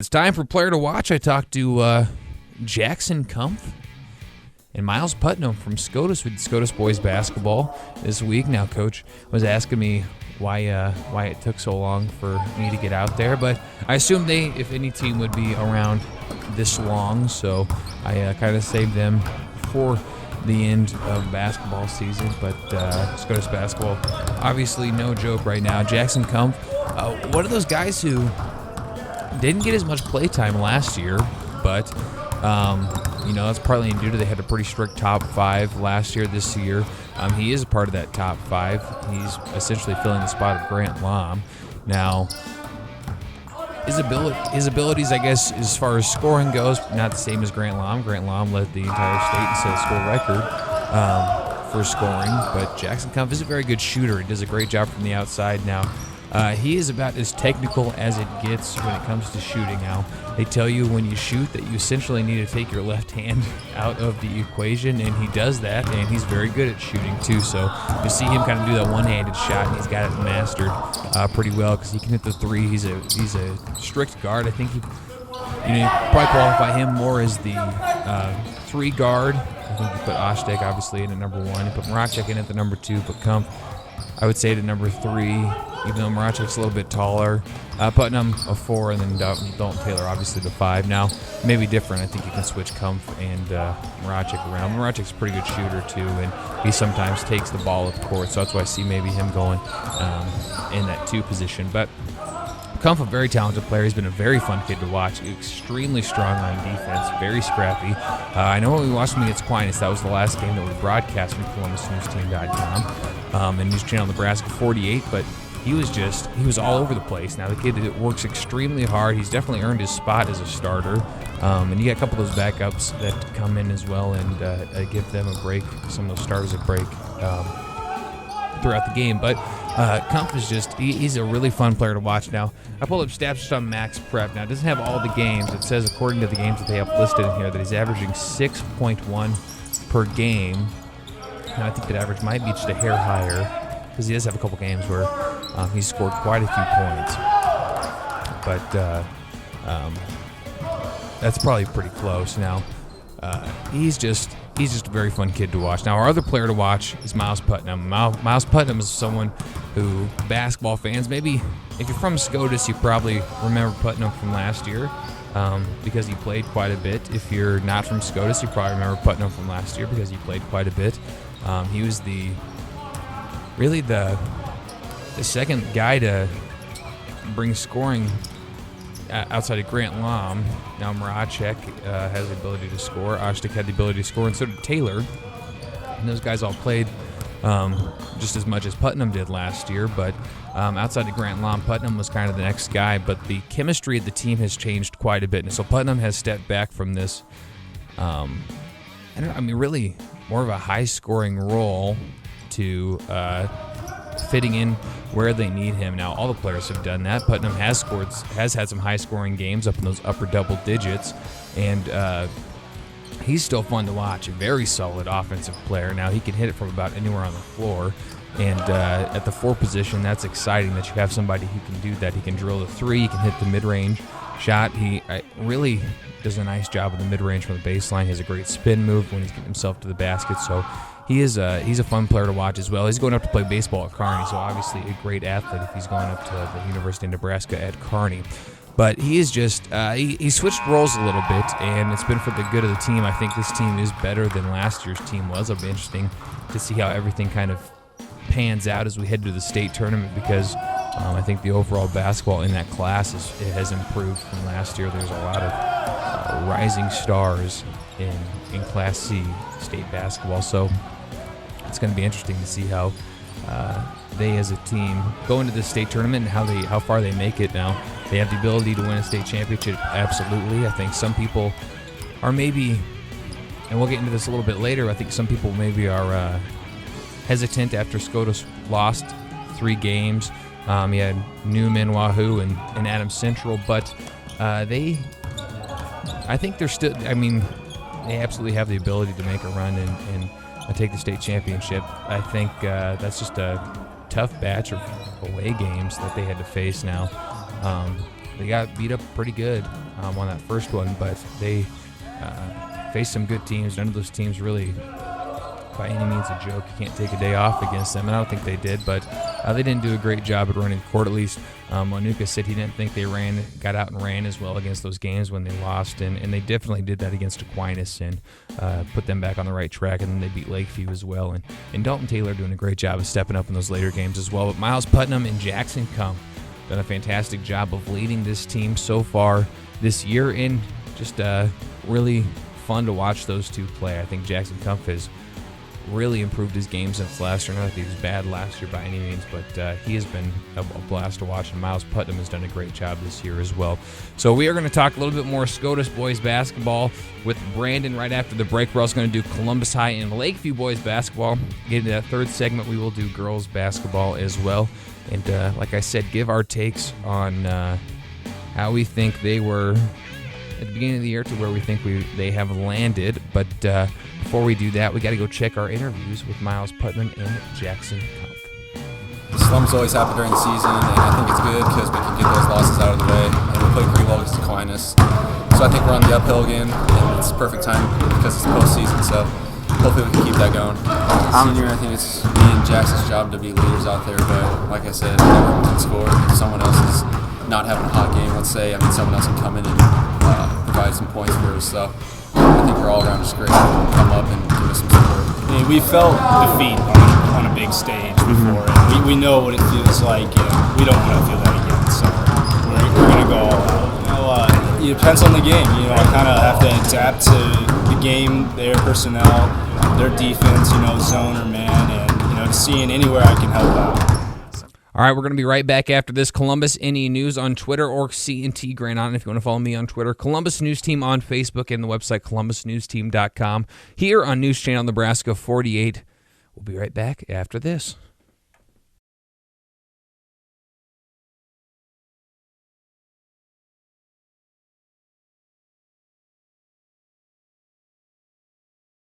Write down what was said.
It's time for Player to Watch. I talked to Jackson Kumpf and Miles Putnam from Scotus. We did Scotus boys basketball this week. Now, Coach was asking me why it took so long for me to get out there, but I assumed if any team, would be around this long, so I kind of saved them for the end of basketball season. But Scotus basketball, obviously no joke right now. Jackson Kumpf, one of those guys who didn't get as much play time last year, but that's partly due to they had a pretty strict top 5 last year. This year, he is a part of that top 5. He's essentially filling the spot of Grant Lom. Now, his abilities, I guess, as far as scoring goes, not the same as Grant Lom. Grant Lom led the entire state and set a school record for scoring, but Jackson Kumpf is a very good shooter. He does a great job from the outside. Now, he is about as technical as it gets when it comes to shooting. Now, they tell you when you shoot that you essentially need to take your left hand out of the equation, and he does that, and he's very good at shooting too. So you see him kind of do that one-handed shot, and he's got it mastered pretty well because he can hit the three. He's a strict guard. I think you probably qualify him more as the 3 guard. I think you put Ostek obviously in at number 1. You put Maracek in at the number 2. Put Kumpf, I would say, to number 3, even though Maracek's a little bit taller. Putnam a 4, and then Dalton Taylor obviously the 5. Now, maybe different. I think you can switch Kumpf and Maracek around. Maracek's a pretty good shooter too, and he sometimes takes the ball up court, so that's why I see maybe him going in that 2 position. But Kumpf, a very talented player. He's been a very fun kid to watch. Extremely strong on defense, very scrappy. I know when we watched him against Aquinas, that was the last game that we broadcast from ColumbusNewsTeam.com and News Channel Nebraska 48, but he was all over the place. Now, the kid works extremely hard. He's definitely earned his spot as a starter. And you got a couple of those backups that come in as well and give them a break, some of those starters a break throughout the game. But Kumpf is he's a really fun player to watch. Now, I pulled up stats just on Max Prep. Now, it doesn't have all the games. It says, according to the games that they have listed in here, that he's averaging 6.1 per game. Now, I think that average might be just a hair higher because he does have a couple games where he's scored quite a few points. But that's probably pretty close. Now, he's just a very fun kid to watch. Now, our other player to watch is Miles Putnam. Miles Putnam is someone who basketball fans, maybe if you're from Scotus, you probably remember Putnam from last year because he played quite a bit. If you're not from Scotus, you probably remember Putnam from last year because he played quite a bit. He was the second guy to bring scoring outside of Grant Lom. Now, Maracek has the ability to score. Ostek had the ability to score, and so did Taylor. And those guys all played just as much as Putnam did last year. But outside of Grant Lom, Putnam was kind of the next guy. But the chemistry of the team has changed quite a bit. And so Putnam has stepped back from this, really more of a high-scoring role to fitting in where they need him. Now, all the players have done that. Putnam has had some high-scoring games up in those upper double digits, and he's still fun to watch. A very solid offensive player. Now, he can hit it from about anywhere on the floor, and at the 4 position, that's exciting that you have somebody who can do that. He can drill the 3, he can hit the mid-range shot. He really does a nice job of the mid-range from the baseline. He has a great spin move when he's getting himself to the basket, so he's a fun player to watch as well. He's going up to play baseball at Kearney, so obviously a great athlete if he's going up to the University of Nebraska at Kearney. But he is just he switched roles a little bit, and it's been for the good of the team. I think this team is better than last year's team was. It'll be interesting to see how everything kind of pans out as we head to the state tournament because I think the overall basketball in that class has improved from last year. There's a lot of rising stars in Class C state basketball, so it's going to be interesting to see how they as a team go into the state tournament and how far they make it. Now, they have the ability to win a state championship, absolutely. I think some people are maybe, and we'll get into this a little bit later, I think some people maybe are hesitant after Scotus lost 3 games. He had Newman, Wahoo, and Adams Central, but I think they're still, they absolutely have the ability to make a run and take the state championship. I think that's just a tough batch of away games that they had to face now. they got beat up pretty good on that first one, but they faced some good teams. None of those teams really, by any means, a joke. You can't take a day off against them, and I don't think they did, but they didn't do a great job at running the court, at least. Manuka said he didn't think they got out and ran as well against those games when they lost, and they definitely did that against Aquinas and put them back on the right track, and then they beat Lakeview as well. And Dalton Taylor doing a great job of stepping up in those later games as well. But Miles Putnam and Jackson Kumpf done a fantastic job of leading this team so far this year, and just really fun to watch those two play. I think Jackson Kumpf has really improved his game since last year. Not that he was bad last year by any means, but he has been a blast to watch, and Miles Putnam has done a great job this year as well. So we are going to talk a little bit more Scotus boys basketball with Brandon right after the break. We're also going to do Columbus High and Lakeview boys basketball. Get into that third segment, we will do girls basketball as well. And like I said, give our takes on how we think they were at the beginning of the year to where we think they have landed. But before we do that, we got to go check our interviews with Miles Putnam and Jackson Kumpf. The slumps always happen during the season, and I think it's good because we can get those losses out of the way. And we played pretty well against Aquinas, so I think we're on the uphill again, and it's perfect time because it's postseason. So hopefully we can keep that going. Senior, I think it's me and Jackson's job to be leaders out there. But like I said, everyone can score. If someone else is not having a hot game, let's say, someone else can come in and provide some points for us. So I think we're all around just great. Come up and give us some support. I mean, we felt defeat on a big stage before, and we know what it feels like, and we don't want to feel that again. So we're going to go all out. It depends on the game. I kind of have to adapt to the game, their personnel, their defense, zone or man, and seeing anywhere I can help out. All right, we're going to be right back after this. Columbus NE News on Twitter, or CNT Granite if you want to follow me on Twitter. Columbus News Team on Facebook and the website columbusnewsteam.com. Here on News Channel Nebraska 48. We'll be right back after this.